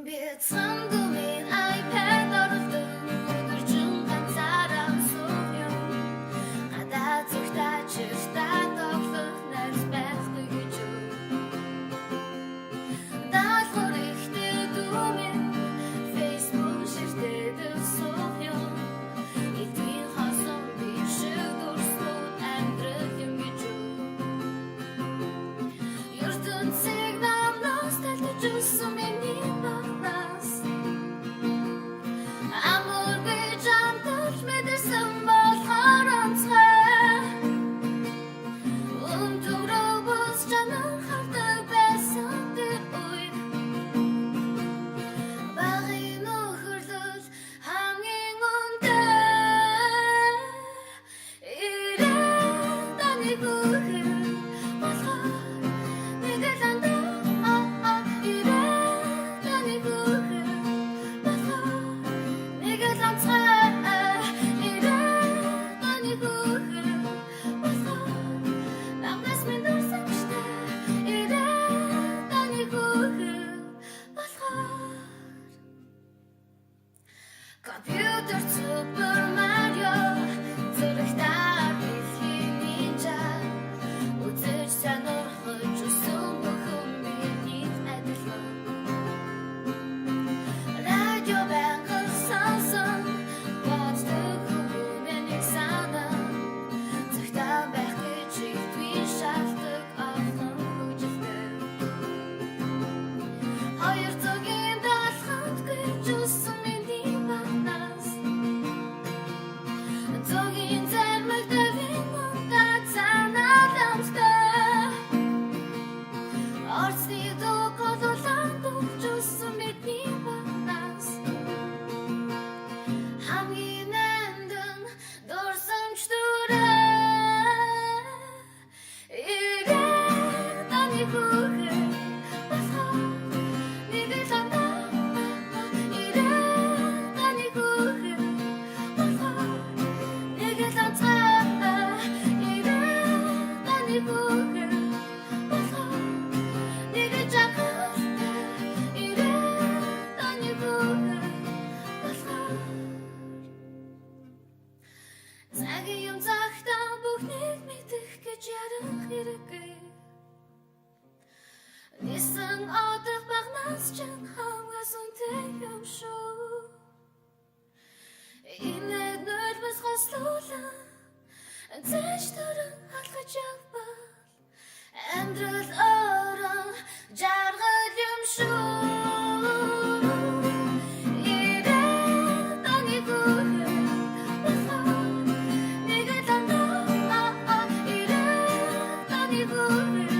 Цангумын iPad оролдог өдөржин ганцаараа сууя. Гадаа зүгтаа чиртаа тоглох найз байхгүй гэж юу. Даалгавар ихтэй дүүмэн Facebook ширтээд сууя. Эдийн хасан бишиг дурсууд амьдрал юм гэж юу. ертөнцийг намнаас тайлж өгсөн миний Компьютер Супер Марио зэрэгтээ дэлхийн нинжа үзэж сонирхож өссөн бүхэн миний адилхан радио байнгын сонсон боддог хүмүүнийг санаа зөвхөн байх гэж ихтгэн шалтгаан олон хүчтэй 270 гэж өссөн Нисэн одох багнаас ч хамгаас үнтэй юм шүү. Инээд нөлбөс гослуулан зэш төрөн халахж явбал амьдрал орон жаргал юм шүү. Good.